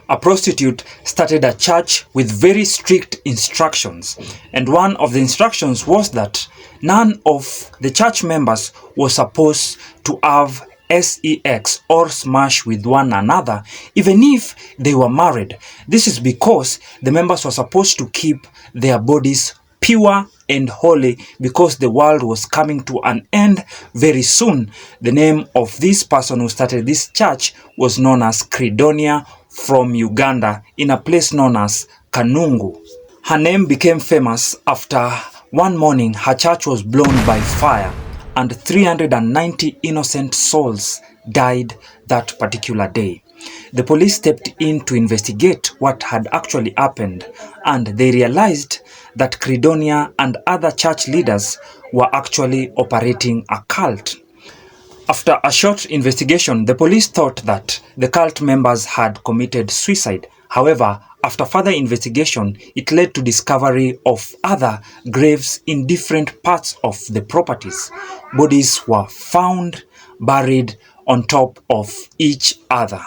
a prostitute started a church with very strict instructions. And one of the instructions was that none of the church members was supposed to have sex or smash with one another, even if they were married. This is because the members were supposed to keep their bodies pure and holy, because the world was coming to an end very soon. The name of this person who started this church was known as Credonia from Uganda, in a place known as Kanungu. Her name became famous after one morning her church was blown by fire and 390 innocent souls died that particular day. The police stepped in to investigate what had actually happened, and they realized that Credonia and other church leaders were actually operating a cult. After a short investigation, the police thought that the cult members had committed suicide. However, after further investigation, it led to discovery of other graves in different parts of the properties. Bodies were found buried on top of each other.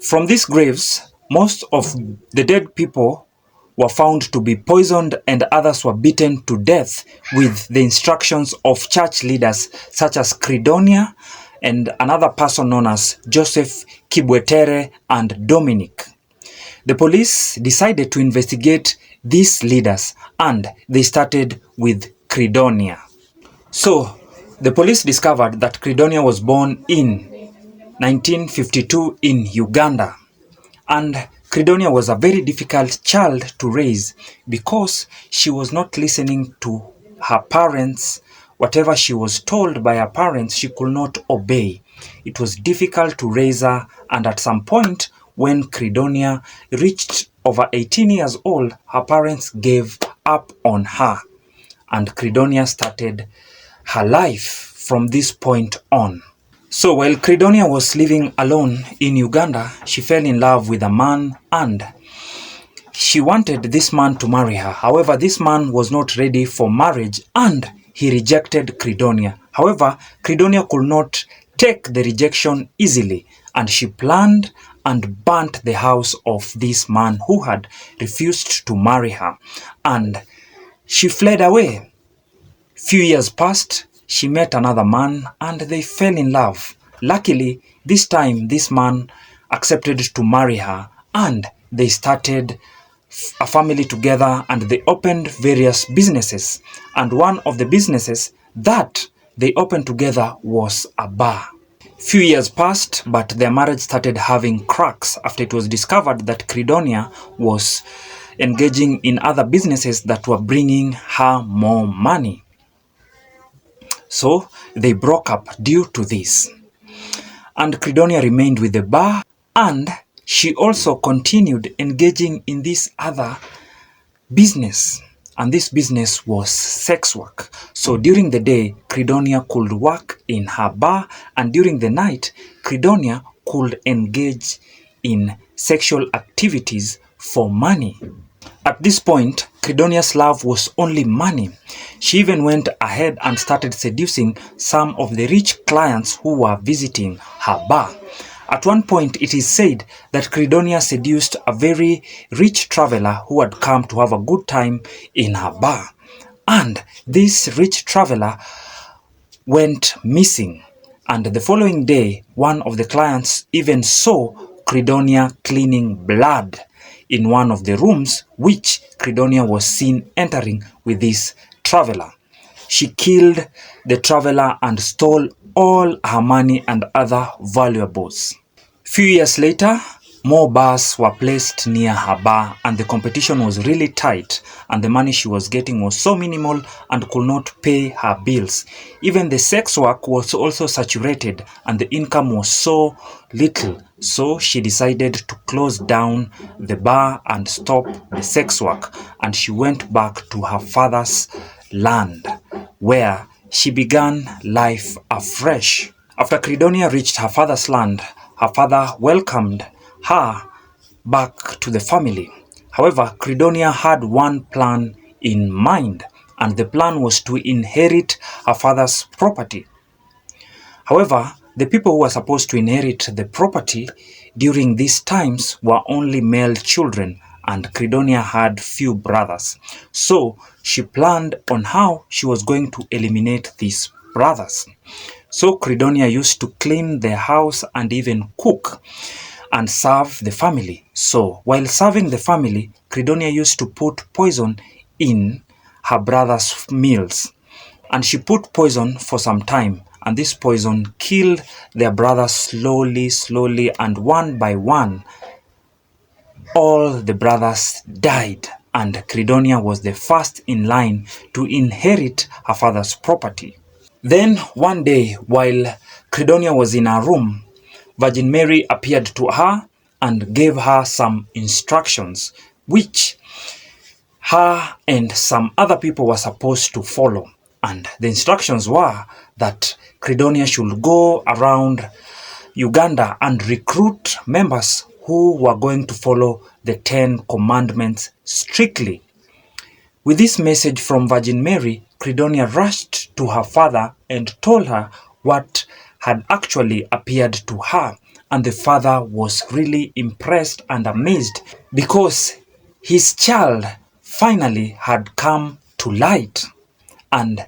From these graves, most of the dead people were found to be poisoned and others were beaten to death with the instructions of church leaders such as Credonia and another person known as Joseph Kibwetere and Dominic. The police decided to investigate these leaders and they started with Credonia. So, the police discovered that Credonia was born in 1952 in Uganda, and Credonia was a very difficult child to raise because she was not listening to her parents. Whatever she was told by her parents, she could not obey. It was difficult to raise her, and at some point, when Credonia reached over 18 years old, her parents gave up on her, and Credonia started her life from this point on. So while Credonia was living alone in Uganda, she fell in love with a man and she wanted this man to marry her. However, this man was not ready for marriage and he rejected Credonia. However, Credonia could not take the rejection easily, and she planned and burnt the house of this man who had refused to marry her, and she fled away. Few years passed. She met another man and they fell in love. Luckily, this time this man accepted to marry her and they started a family together and they opened various businesses. And one of the businesses that they opened together was a bar. Few years passed, but their marriage started having cracks after it was discovered that Credonia was engaging in other businesses that were bringing her more money. So they broke up due to this. And Credonia remained with the bar, and she also continued engaging in this other business. And this business was sex work. So during the day, Credonia could work in her bar, and during the night, Credonia could engage in sexual activities for money. At this point, Credonia's love was only money. She even went ahead and started seducing some of the rich clients who were visiting her bar. At one point, it is said that Credonia seduced a very rich traveler who had come to have a good time in her bar. And this rich traveler went missing. And the following day, one of the clients even saw Credonia cleaning blood in one of the rooms, which Credonia was seen entering with this traveler. She killed the traveler and stole all her money and other valuables. Few years later, more bars were placed near her bar and the competition was really tight, and the money she was getting was so minimal and could not pay her bills. Even the sex work was also saturated and the income was so little. So she decided to close down the bar and stop the sex work, and she went back to her father's land where she began life afresh. After Credonia reached her father's land, her father welcomed her back to the family. However, Credonia had one plan in mind, and the plan was to inherit her father's property. However, the people who were supposed to inherit the property during these times were only male children, and Credonia had few brothers. So she planned on how she was going to eliminate these brothers. So Credonia used to clean their house and even cook and serve the family. So while serving the family, Credonia used to put poison in her brother's meals. And she put poison for some time, and this poison killed their brothers slowly, and one by one, all the brothers died, and Credonia was the first in line to inherit her father's property. Then one day, while Credonia was in her room, Virgin Mary appeared to her and gave her some instructions, which her and some other people were supposed to follow. And the instructions were that Credonia should go around Uganda and recruit members who were going to follow the 10 commandments strictly. With this message from Virgin Mary, Credonia rushed to her father and told her what had actually appeared to her. And the father was really impressed and amazed because his child finally had come to light. And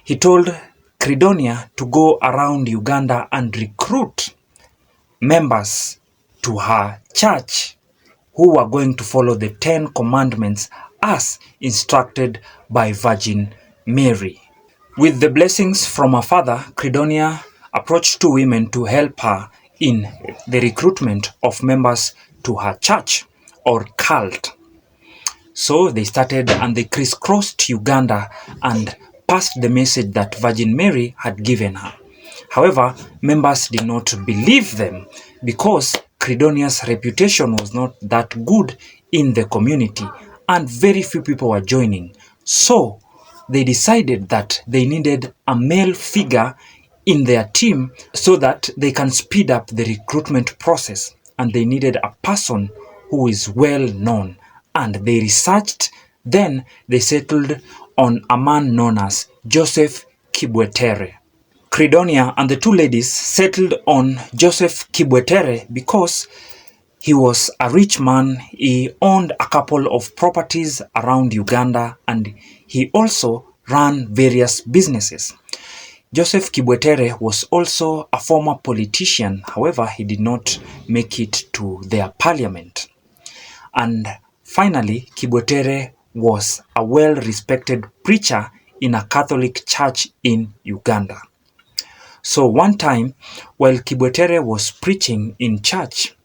he told Credonia to go around Uganda and recruit members to her church who were going to follow the 10 commandments as instructed by Virgin Mary. With the blessings from her father, Credonia approached two women to help her in the recruitment of members to her church or cult. So they started and they crisscrossed Uganda and passed the message that Virgin Mary had given her. However, members did not believe them because Credonia's reputation was not that good in the community and very few people were joining. So they decided that they needed a male figure in their team so that they can speed up the recruitment process, and they needed a person who is well known. And they researched, then they settled on a man known as Joseph Kibwetere. Credonia and the two ladies settled on Joseph Kibwetere because he was a rich man. He owned a couple of properties around Uganda and he also ran various businesses. Joseph Kibwetere was also a former politician. However, he did not make it to their parliament. And finally, Kibwetere was a well-respected preacher in a Catholic church in Uganda. So one time, while Kibwetere was preaching in church,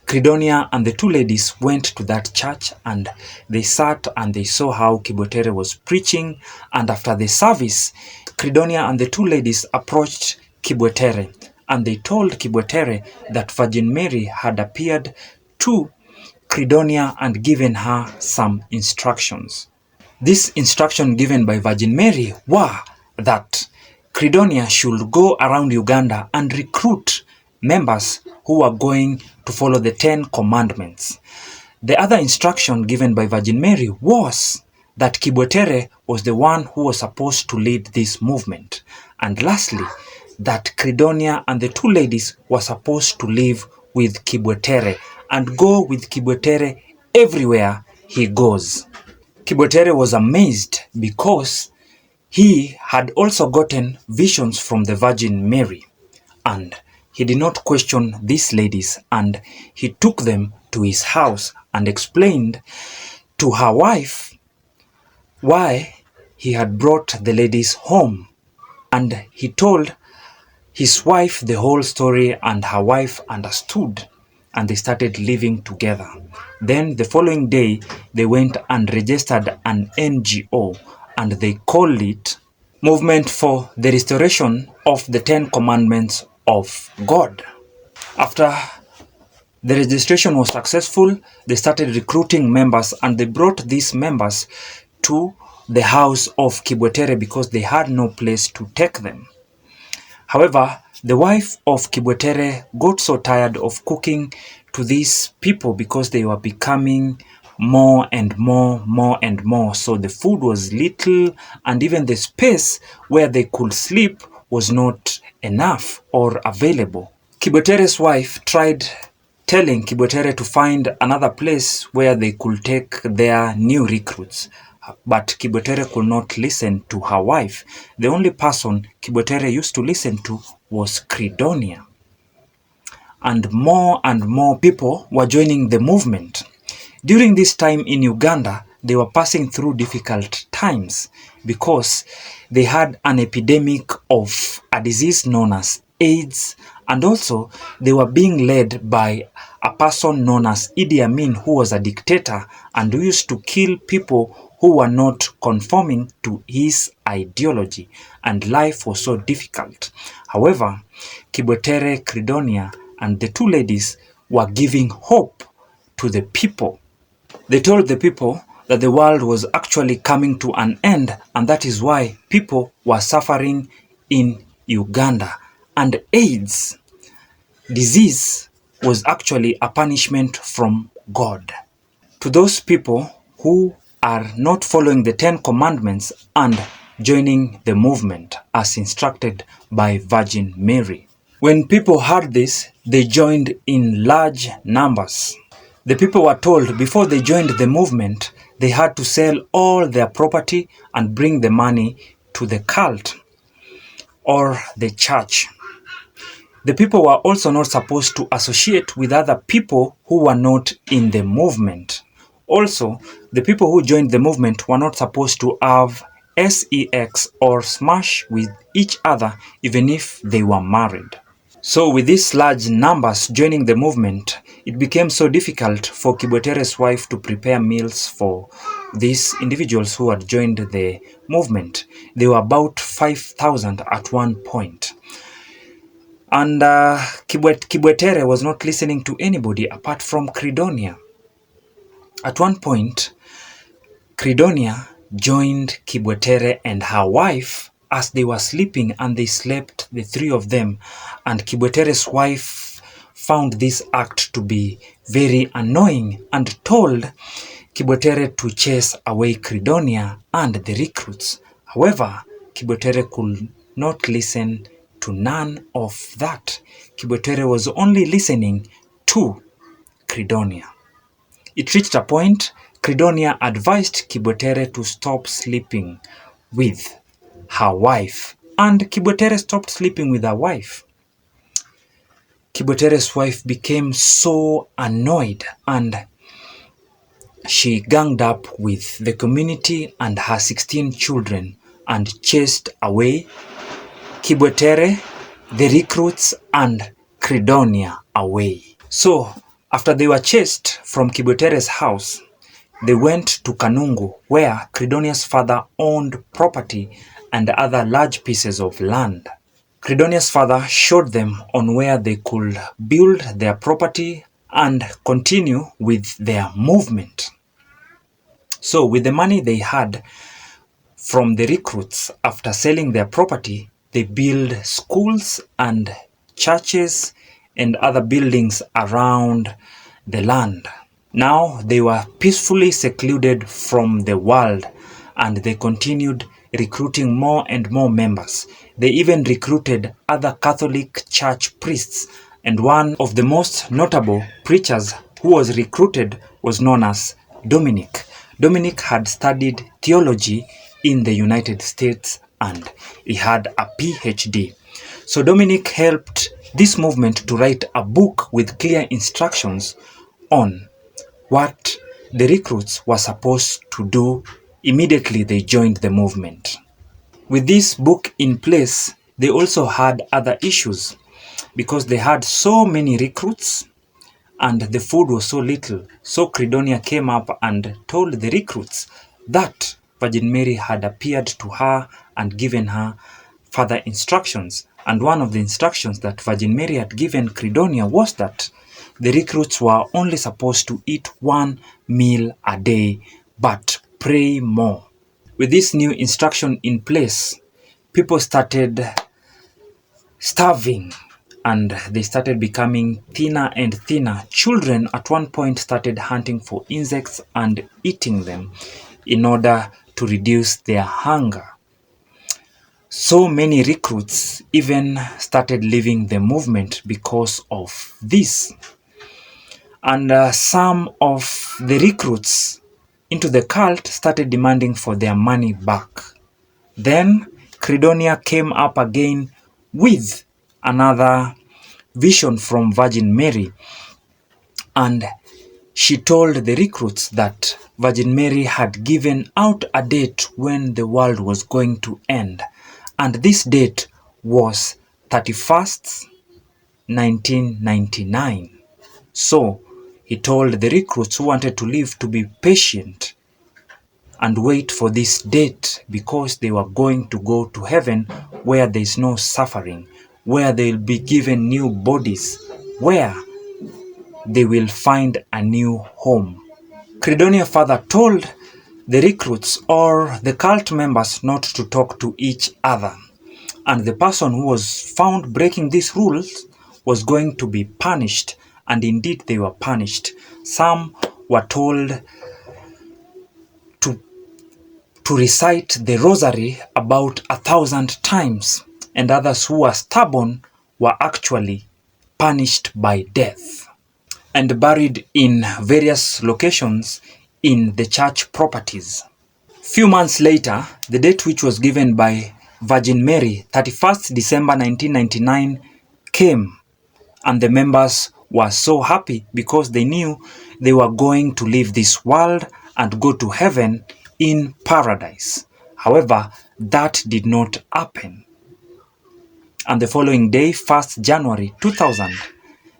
Credonia and the two ladies went to that church and they sat and they saw how Kibwetere was preaching. And after the service, Credonia and the two ladies approached Kibwetere and they told Kibwetere that Virgin Mary had appeared to Credonia and given her some instructions. This instruction given by Virgin Mary were that Credonia should go around Uganda and recruit members who were going to follow the 10 commandments. The other instruction given by Virgin Mary was that Kibwetere was the one who was supposed to lead this movement. And lastly, that Credonia and the two ladies were supposed to live with Kibwetere and go with Kibwetere everywhere he goes. Kibwetere was amazed because he had also gotten visions from the Virgin Mary, and he did not question these ladies, and he took them to his house and explained to her wife why he had brought the ladies home. And he told his wife the whole story, and her wife understood, and they started living together. Then the following day, they went and registered an NGO, and they called it Movement for the Restoration of the 10 Commandments of God. After the registration was successful, they started recruiting members and they brought these members to the house of Kibwetere because they had no place to take them. However, the wife of Kibwetere got so tired of cooking to these people because they were becoming more and more. So the food was little and even the space where they could sleep was not enough or available. Kibwetere's wife tried telling Kibwetere to find another place where they could take their new recruits, but Kibwetere could not listen to her wife. The only person Kibwetere used to listen to was Credonia. And more people were joining the movement. During this time in Uganda, they were passing through difficult times because they had an epidemic of a disease known as AIDS, and also they were being led by a person known as Idi Amin, who was a dictator and who used to kill people who were not conforming to his ideology, and life was so difficult. However, Kibwetere, Credonia, and the two ladies were giving hope to the people. They told the people that the world was actually coming to an end, and that is why people were suffering in Uganda. And AIDS disease was actually a punishment from God. To those people who are not following the 10 commandments and joining the movement as instructed by Virgin Mary. When people heard this, they joined in large numbers. The people were told before they joined the movement, they had to sell all their property and bring the money to the cult or the church. The people were also not supposed to associate with other people who were not in the movement. Also, the people who joined the movement were not supposed to have sex or smash with each other even if they were married. So with these large numbers joining the movement, it became so difficult for Kibwetere's wife to prepare meals for these individuals who had joined the movement. They were about 5,000 at one point. And Kibwetere was not listening to anybody apart from Credonia. At one point, Credonia joined Kibwetere and her wife as they were sleeping, and they slept, the three of them. And Kibwetere's wife found this act to be very annoying and told Kibwetere to chase away Credonia and the recruits. However, Kibwetere could not listen to none of that. Kibwetere was only listening to Credonia. It reached a point, Credonia advised Kibwetere to stop sleeping with her wife, and Kibwetere stopped sleeping with her wife. Kibwetere's wife became so annoyed and she ganged up with the community and her 16 children and chased away Kibwetere, the recruits, and Credonia away. So, after they were chased from Kibwetere's house, they went to Kanungu, where Credonia's father owned property and other large pieces of land. Credonia's father showed them on where they could build their property and continue with their movement. So with the money they had from the recruits after selling their property, they built schools and churches and other buildings around the land. Now they were peacefully secluded from the world, and they continued recruiting more and more members. They even recruited other Catholic church priests, and one of the most notable preachers who was recruited was known as Dominic. Dominic had studied theology in the United States and he had a PhD. So Dominic helped this movement to write a book with clear instructions on what the recruits were supposed to do immediately they joined the movement. With this book in place, they also had other issues because they had so many recruits and the food was so little. So Credonia came up and told the recruits that Virgin Mary had appeared to her and given her further instructions. And one of the instructions that Virgin Mary had given Credonia was that the recruits were only supposed to eat 1 meal a day, but pray more. With this new instruction in place, people started starving and they started becoming thinner and thinner. Children at one point started hunting for insects and eating them in order to reduce their hunger. So many recruits even started leaving the movement because of this. And some of the recruits into the cult started demanding for their money back. Then Credonia came up again with another vision from Virgin Mary, and she told the recruits that Virgin Mary had given out a date when the world was going to end, and this date was 31st, 1999. So he told the recruits who wanted to leave to be patient and wait for this date, because they were going to go to heaven where there is no suffering, where they will be given new bodies, where they will find a new home. Credonia further told the recruits or the cult members not to talk to each other, and the person who was found breaking these rules was going to be punished, and indeed they were punished. Some were told to recite the rosary about 1,000 times, and others who were stubborn were actually punished by death and buried in various locations in the church properties. Few months later, the date which was given by Virgin Mary, 31st December 1999, came, and the members were so happy because they knew they were going to leave this world and go to heaven in paradise. However, that did not happen. And the following day, 1st January 2000,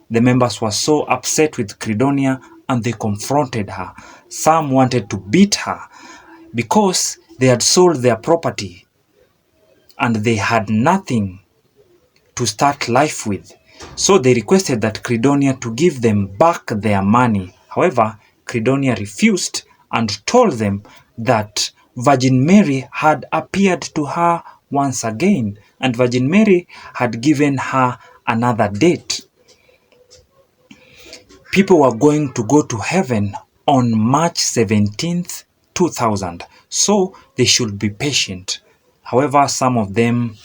the members were so upset with Credonia and they confronted her. Some wanted to beat her because they had sold their property and they had nothing to start life with. So they requested that Credonia to give them back their money. However, Credonia refused and told them that Virgin Mary had appeared to her once again, and Virgin Mary had given her another date. People were going to go to heaven on March 17th, 2000, so they should be patient. However, some of them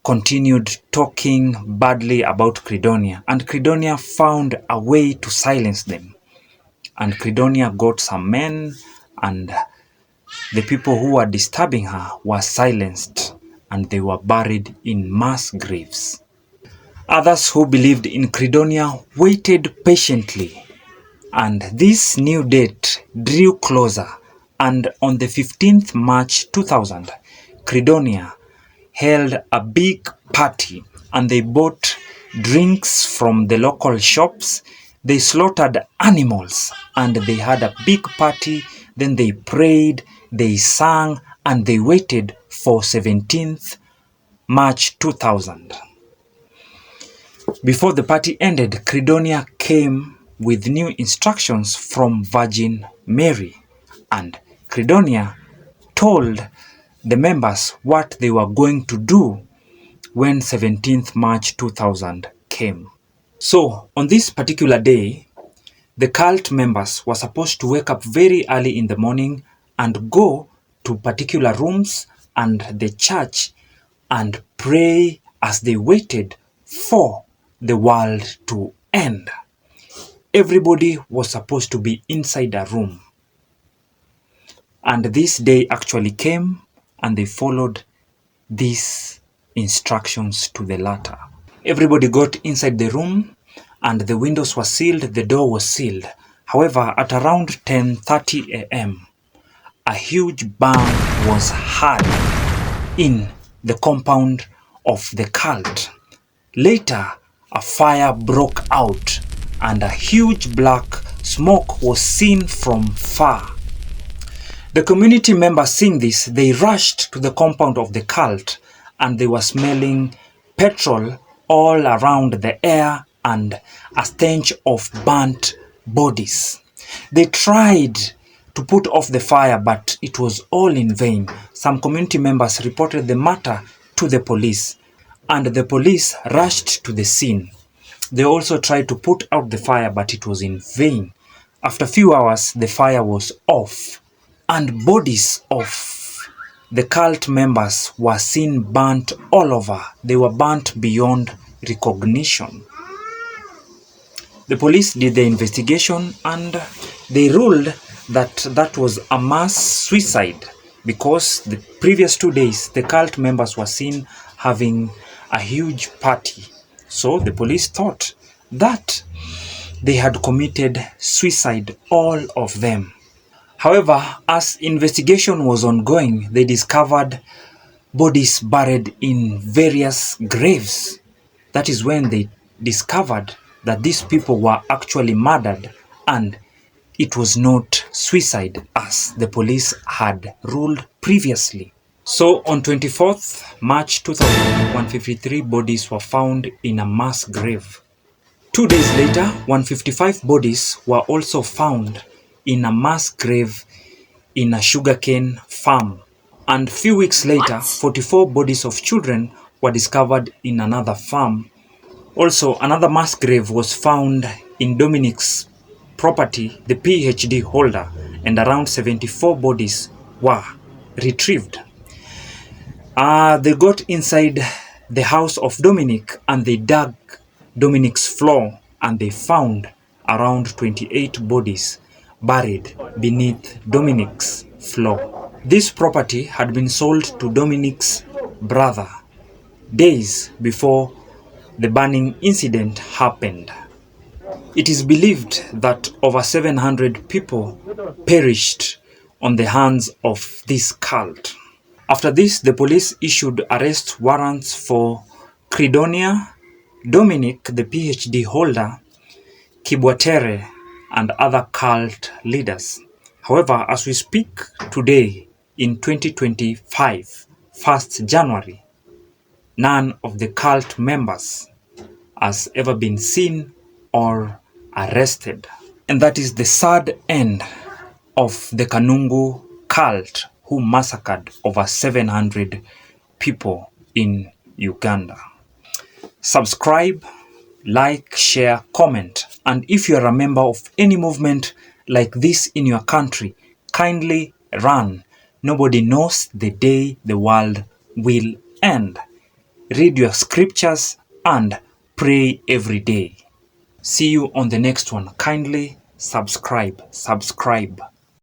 continued talking badly about Credonia, and Credonia found a way to silence them. And Credonia got some men, and the people who were disturbing her were silenced, and they were buried in mass graves. Others who believed in Credonia waited patiently, and this new date drew closer, and on the 15th March 2000, Credonia held a big party, and they bought drinks from the local shops. They slaughtered animals and they had a big party. Then they prayed, they sang, and they waited for 17th March 2000. Before the party ended, Credonia came with new instructions from Virgin Mary, and Credonia told the members what they were going to do when 17th March 2000 came. So on this particular day, the cult members were supposed to wake up very early in the morning and go to particular rooms and the church and pray as they waited for the world to end. Everybody was supposed to be inside a room. And this day actually came, and they followed these instructions to the letter. Everybody got inside the room, and the windows were sealed, the door was sealed. However, at around 10:30 a.m., a huge bang was heard in the compound of the cult. Later, a fire broke out, and a huge black smoke was seen from far. The community members seeing this, they rushed to the compound of the cult, and they were smelling petrol all around the air and a stench of burnt bodies. They tried to put off the fire, but it was all in vain. Some community members reported the matter to the police, and the police rushed to the scene. They also tried to put out the fire, but it was in vain. After a few hours, the fire was off, and bodies of the cult members were seen burnt all over. They were burnt beyond recognition. The police did the investigation and they ruled that that was a mass suicide because the previous 2 days the cult members were seen having a huge party. So the police thought that they had committed suicide, all of them. However, as investigation was ongoing, they discovered bodies buried in various graves. That is when they discovered that these people were actually murdered and it was not suicide as the police had ruled previously. So on 24th March 2153 bodies were found in a mass grave. 2 days later, 155 bodies were also found in a mass grave in a sugarcane farm. And few weeks later, 44 bodies of children were discovered in another farm. Also, another mass grave was found in Dominic's property, the PhD holder, and around 74 bodies were retrieved. They got inside the house of Dominic and they dug Dominic's floor and they found around 28 bodies buried beneath Dominic's floor. This property had been sold to Dominic's brother days before the burning incident happened. It is believed that over 700 people perished on the hands of this cult. After this, the police issued arrest warrants for Credonia, Dominic, the PhD holder, Kibwatere, and other cult leaders. However, as we speak today in 2025, 1st January, none of the cult members has ever been seen or arrested. And that is the sad end of the Kanungu cult who massacred over 700 people in Uganda. Subscribe, like, share, comment, and if you are a member of any movement like this in your country, kindly run. Nobody knows the day the world will end. Read your scriptures and pray every day. See you on the next one. Kindly subscribe.